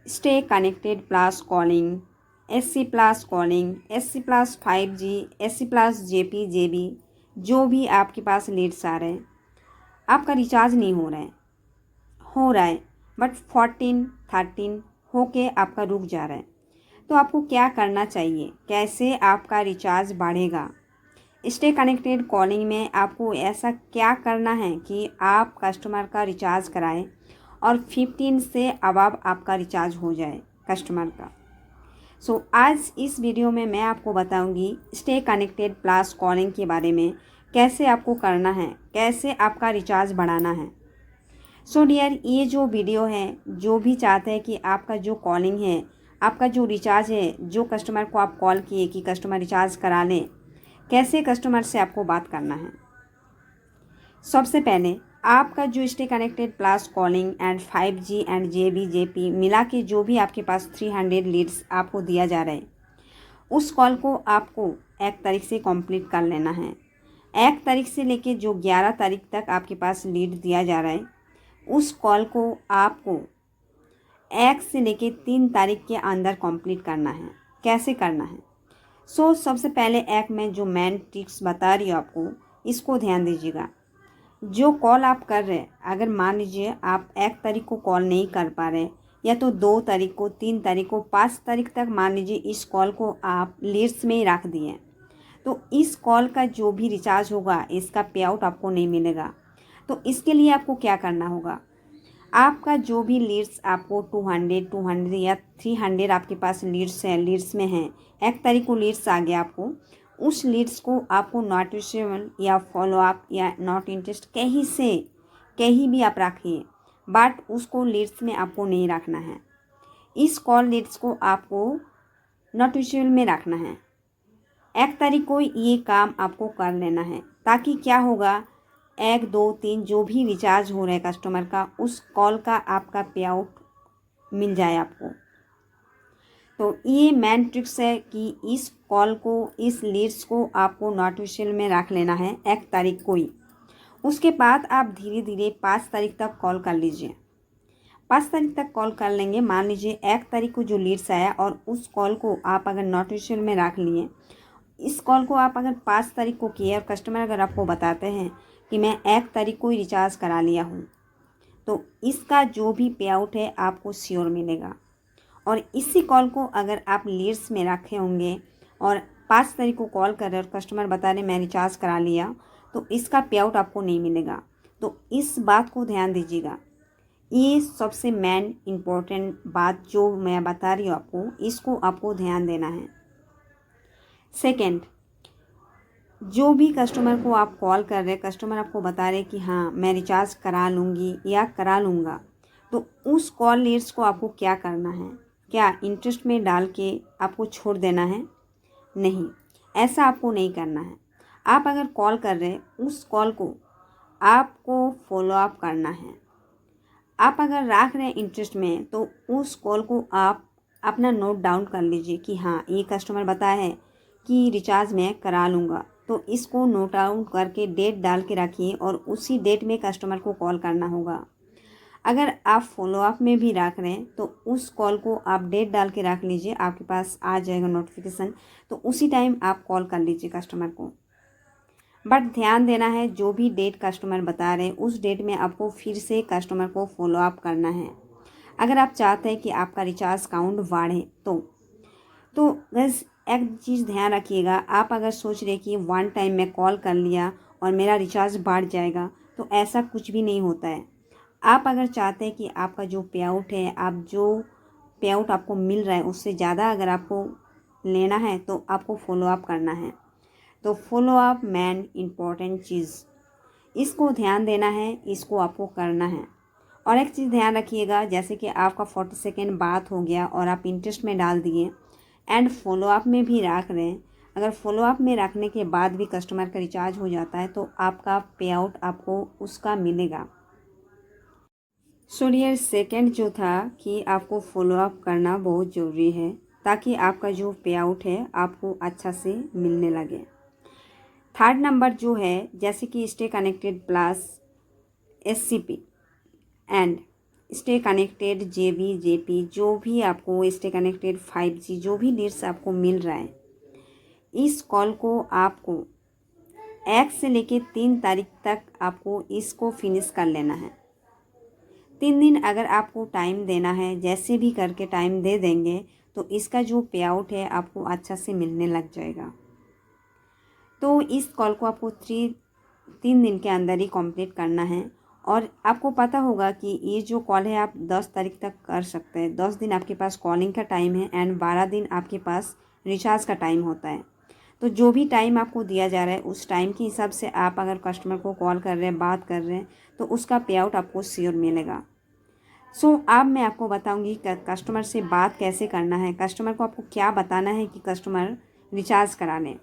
Stay connected plus calling, SC plus calling, SC plus 5G, SC plus JP JB, जो भी आपके पास Leeds आ रहे हैं, आपका रिचार्ज नहीं हो रहा है बट 14 13 होके आपका रुक जा रहा है। तो आपको क्या करना चाहिए, कैसे आपका रिचार्ज बढ़ेगा? स्टे कनेक्टेड कॉलिंग में आपको ऐसा क्या करना है कि आप कस्टमर का रिचार्ज कराएं और 15 से अबव आपका रिचार्ज हो जाए कस्टमर का। आज इस वीडियो में मैं आपको बताऊंगी स्टे कनेक्टेड प्लस कॉलिंग के बारे में, कैसे आपको करना है, कैसे आपका रिचार्ज बढ़ाना है। डियर, ये जो वीडियो है, जो भी चाहते हैं कि आपका जो कॉलिंग है, आपका जो रिचार्ज है, जो कस्टमर को आप कॉल किए कि कस्टमर रिचार्ज करा लें, कैसे कस्टमर से आपको बात करना है। सबसे पहले आपका जो stay connected plus calling and 5G and JB JP मिला के जो भी आपके पास 300 लीड्स आपको दिया जा रहा है, उस कॉल को आपको 1 तारीख से कंप्लीट कर लेना है। 1 तारीख से लेके जो 11 तारीख तक आपके पास लीड दिया जा रहा है, उस कॉल को आपको 1 से लेके 3 तारीख के अंदर कंप्लीट करना है। कैसे करना है? सबसे पहले एक मैं जो मेन ट्रिक्स बता रही हूँ आपको, इसको ध्यान दीजिएगा। जो कॉल आप कर रहे हैं, अगर मान लीजिए आप 1 तारीख को कॉल नहीं कर पा रहे, या तो 2 तारीख को, 3 तारीख को, 5 तारीख तक मान लीजिए इस कॉल को आप लीड्स में ही रख दिए, तो इस कॉल का जो भी रिचार्ज होगा, इसका पे आउट आपको नहीं मिलेगा। तो इसके लिए आपको क्या करना होगा, आपका जो भी लीड्स आपको 200 या 300 आपके पास लीड्स हैं, लीड्स में हैं, 1 तारीख को लीड्स आ गया आपको, उस लीड्स को आपको नॉट रीचेबल या फॉलोअप या नॉट इंटरेस्ट कहीं भी आप रखिए, बट उसको लीड्स में आपको नहीं रखना है। इस कॉल लीड्स को आपको नॉट रीचेबल में रखना है। 1 तारीख को ये काम आपको कर लेना है, ताकि क्या होगा, 1 2 3 जो भी रिचार्ज हो रहा है कस्टमर का, उस कॉल का आपका पे आउट मिल जाए आपको। तो ये मेन ट्रिक्स है कि इस कॉल को, इस लीड्स को आपको नोटिफिकेशन में रख लेना है 1 तारीख को ही। उसके बाद आप धीरे धीरे 5 तारीख तक कॉल कर लीजिए। 5 तारीख तक कॉल कर लेंगे, मान लीजिए 1 तारीख को जो लीड्स आया और उस कॉल को आप अगर नोटिफिकेशन में रख लिए, इस कॉल को आप अगर 5 तारीख को किए और कस्टमर अगर आपको बताते हैं कि मैं 1 तारीख को ही रिचार्ज करा लिया हूँ, तो इसका जो भी पे आउट है आपको श्योर मिलेगा। और इसी कॉल को अगर आप लीड्स में रखे होंगे और 5 तारीख को कॉल कर रहे और कस्टमर बता रहे मैं रिचार्ज करा लिया, तो इसका पे आउट आपको नहीं मिलेगा। तो इस बात को ध्यान दीजिएगा। ये सबसे मेन इम्पोर्टेंट बात जो मैं बता रही हूँ आपको, इसको आपको ध्यान देना है। सेकेंड, जो भी कस्टमर को आप कॉल कर रहे, कस्टमर आपको बता रहे कि हाँ मैं रिचार्ज करा लूँगी या करा लूँगा, तो उस कॉल लीड्स को आपको क्या करना है, क्या इंटरेस्ट में डाल के आपको छोड़ देना है? नहीं, ऐसा आपको नहीं करना है। आप अगर कॉल कर रहे, उस कॉल को आपको फॉलोअप करना है। आप अगर रख रहे हैं इंटरेस्ट में, तो उस कॉल को आप अपना नोट डाउन कर लीजिए कि हाँ ये कस्टमर बताया है कि रिचार्ज मैं करा लूँगा, तो इसको नोट डाउन करके डेट डाल के रखिए और उसी डेट में कस्टमर को कॉल करना होगा। अगर आप फॉलोअप में भी रख रहे हैं, तो उस कॉल को आप डेट डाल के रख लीजिए, आपके पास आ जाएगा नोटिफिकेशन, तो उसी टाइम आप कॉल कर लीजिए कस्टमर को। बट ध्यान देना है, जो भी डेट कस्टमर बता रहे हैं उस डेट में आपको फिर से कस्टमर को फॉलोअप करना है, अगर आप चाहते हैं कि आपका रिचार्ज काउंट बढ़े। तो बस एक चीज़ ध्यान रखिएगा, आप अगर सोच रहे कि 1 टाइम में कॉल कर लिया और मेरा रिचार्ज बढ़ जाएगा, तो ऐसा कुछ भी नहीं होता है। आप अगर चाहते हैं कि आपका जो पे आउट है, आप जो पे आउट आपको मिल रहा है उससे ज़्यादा अगर आपको लेना है, तो आपको फॉलोअप करना है। तो फॉलोअप मेन इम्पॉर्टेंट चीज़, इसको ध्यान देना है, इसको आपको करना है। और एक चीज़ ध्यान रखिएगा, जैसे कि आपका 40 सेकेंड बात हो गया और आप इंटरेस्ट में डाल दिए एंड फॉलोअप में भी रख रहे हैं, अगर फॉलोअप में रखने के बाद भी कस्टमर का रिचार्ज हो जाता है, तो आपका पे आउट आपको उसका मिलेगा। डियर, सेकेंड जो था कि आपको फॉलोअप करना बहुत ज़रूरी है, ताकि आपका जो पे आउट है आपको अच्छा से मिलने लगे। थर्ड नंबर जो है, जैसे कि stay connected plus SCP and stay connected JB JP जो भी आपको स्टे कनेक्टेड 5G जो भी लीड्स आपको मिल रहा है, इस कॉल को आपको 1 से लेके 3 तारीख तक आपको इसको फिनिश कर लेना है। 3 दिन अगर आपको टाइम देना है, जैसे भी करके टाइम दे देंगे तो इसका जो पे आउट है आपको अच्छा से मिलने लग जाएगा। तो इस कॉल को आपको 3 दिन के अंदर ही कंप्लीट करना है। और आपको पता होगा कि ये जो कॉल है आप 10 तारीख तक कर सकते हैं। 10 दिन आपके पास कॉलिंग का टाइम है एंड 12 दिन आपके पास रिचार्ज का टाइम होता है। तो जो भी टाइम आपको दिया जा रहा है उस टाइम के हिसाब से आप अगर कस्टमर को कॉल कर रहे हैं, बात कर रहे हैं, तो उसका पे आउट आपको श्योर मिलेगा। अब मैं आपको बताऊंगी कस्टमर से बात कैसे करना है, कस्टमर को आपको क्या बताना है कि कस्टमर रिचार्ज करा लें।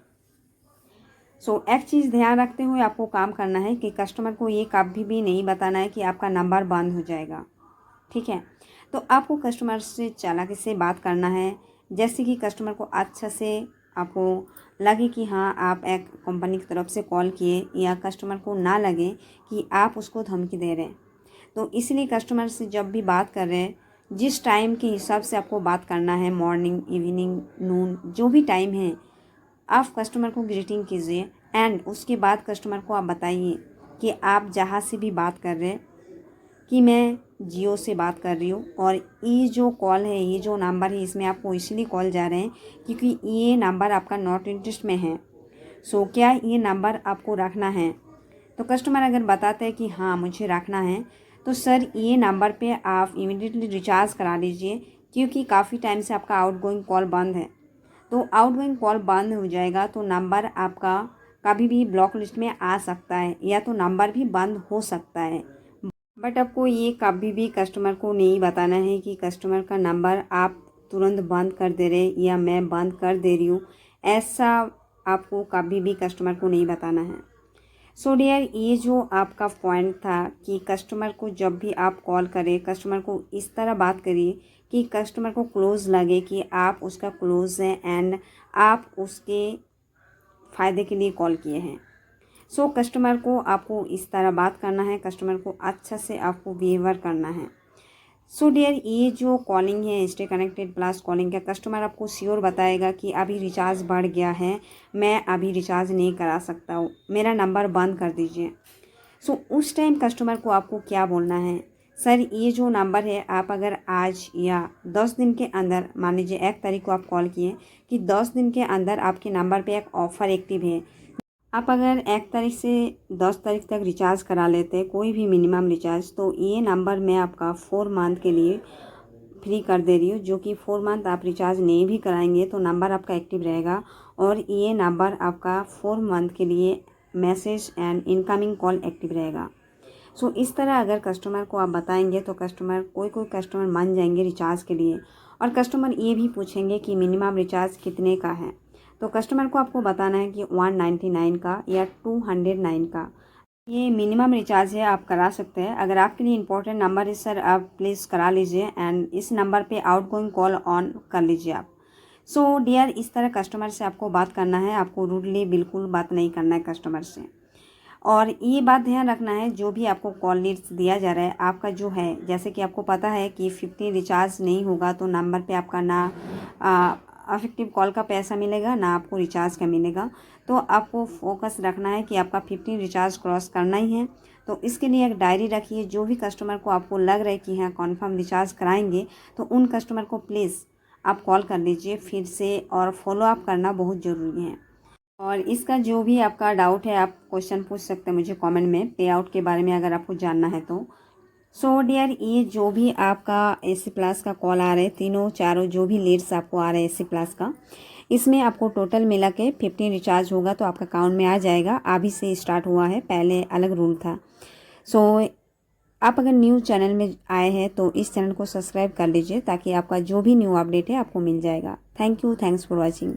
एक चीज़ ध्यान रखते हुए आपको काम करना है कि कस्टमर को ये कभी भी नहीं बताना है कि आपका नंबर बंद हो जाएगा, ठीक है। तो आपको कस्टमर से चालाकी से बात करना है, जैसे कि कस्टमर को अच्छा से आपको लगे कि हाँ आप एक कंपनी की तरफ से कॉल किए, या कस्टमर को ना लगे कि आप उसको धमकी दे रहे हैं। तो इसलिए कस्टमर से जब भी बात कर रहे हैं, जिस टाइम के हिसाब से आपको बात करना है, मॉर्निंग, इवनिंग, नून, जो भी टाइम है, आप कस्टमर को ग्रीटिंग कीजिए एंड उसके बाद कस्टमर को आप बताइए कि आप जहाँ से भी बात कर रहे हैं कि मैं जियो से बात कर रही हूँ और ये जो कॉल है, ये जो नंबर है, इसमें आपको इसलिए कॉल जा रहे हैं क्योंकि ये नंबर आपका नॉट इंटरेस्ट में है। क्या ये नंबर आपको रखना है? तो कस्टमर अगर बताते हैं कि हाँ मुझे रखना है, तो सर ये नंबर पे आप इमीडिएटली रिचार्ज करा लीजिए, क्योंकि काफ़ी टाइम से आपका आउटगोइंग कॉल बंद है। तो आउटगोइंग कॉल बंद हो जाएगा तो नंबर आपका कभी भी ब्लॉक लिस्ट में आ सकता है, या तो नंबर भी बंद हो सकता है। बट आपको ये कभी भी कस्टमर को नहीं बताना है कि कस्टमर का नंबर आप तुरंत बंद कर दे रहे या मैं बंद कर दे रही हूँ, ऐसा आपको कभी भी कस्टमर को नहीं बताना है। डियर, ये जो आपका पॉइंट था कि कस्टमर को जब भी आप कॉल करें, कस्टमर को इस तरह बात करिए कि कस्टमर को क्लोज़ लगे कि आप उसका क्लोज़ हैं एंड आप उसके फ़ायदे के लिए कॉल किए हैं। कस्टमर को आपको इस तरह बात करना है, कस्टमर को अच्छा से आपको बिहेवियर करना है। डियर, ये जो कॉलिंग है स्टे कनेक्टेड प्लस कॉलिंग का, कस्टमर आपको श्योर बताएगा कि अभी रिचार्ज बढ़ गया है, मैं अभी रिचार्ज नहीं करा सकता हूँ, मेरा नंबर बंद कर दीजिए। उस टाइम कस्टमर को आपको क्या बोलना है? सर ये जो नंबर है, आप अगर आज या 10 दिन के अंदर, मान लीजिए 1 तारीख को आप कॉल किए कि 10 दिन के अंदर आपके नंबर पे एक ऑफ़र एक्टिव है, आप अगर 1 तारीख से 10 तारीख तक रिचार्ज करा लेते हैं कोई भी मिनिमम रिचार्ज, तो ये नंबर मैं आपका 4 मंथ के लिए फ्री कर दे रही हूँ, जो कि 4 मंथ आप रिचार्ज नहीं भी कराएंगे तो नंबर आपका एक्टिव रहेगा और ये नंबर आपका 4 मंथ के लिए message and incoming call active रहेगा। इस तरह अगर कस्टमर को आप बताएंगे तो कोई कस्टमर मान जाएंगे रिचार्ज के लिए। और कस्टमर ये भी पूछेंगे कि मिनिमम रिचार्ज कितने का है, तो कस्टमर को आपको बताना है कि 199 का या 209 का ये मिनिमम रिचार्ज है, आप करा सकते हैं। अगर आपके लिए इंपॉर्टेंट नंबर है सर, आप प्लीज़ करा लीजिए एंड इस नंबर पे आउटगोइंग कॉल ऑन कर लीजिए आप। डियर, इस तरह कस्टमर से आपको बात करना है, आपको रूडली बिल्कुल बात नहीं करना है कस्टमर से। और ये बात ध्यान रखना है, जो भी आपको कॉल लीड्स दिया जा रहा है आपका जो है, जैसे कि आपको पता है कि 50 रिचार्ज नहीं होगा तो नंबर पे आपका ना अफेक्टिव कॉल का पैसा मिलेगा, ना आपको रिचार्ज का मिलेगा। तो आपको फोकस रखना है कि आपका 50 रिचार्ज क्रॉस करना ही है। तो इसके लिए एक डायरी रखिए, जो भी कस्टमर को आपको लग रहा है कि हाँ कन्फर्म रिचार्ज कराएंगे, तो उन कस्टमर को प्लीज़ आप कॉल कर लीजिए फिर से, और फॉलो अप करना बहुत ज़रूरी है। और इसका जो भी आपका डाउट है आप क्वेश्चन पूछ सकते हैं मुझे कमेंट में, पे आउट के बारे में अगर आपको जानना है तो। डियर, ये जो भी आपका एसी प्लस का कॉल आ रहे हैं, तीनों चारों जो भी लीड्स आपको आ रहे हैं एसी प्लस का, इसमें आपको टोटल मिला के 50 रिचार्ज होगा तो आपका अकाउंट में आ जाएगा। अभी से स्टार्ट हुआ है, पहले अलग रूल था। आप अगर न्यू चैनल में आए हैं तो इस चैनल को सब्सक्राइब कर लीजिए ताकि आपका जो भी न्यू अपडेट है आपको मिल जाएगा। Thank you, thanks for watching.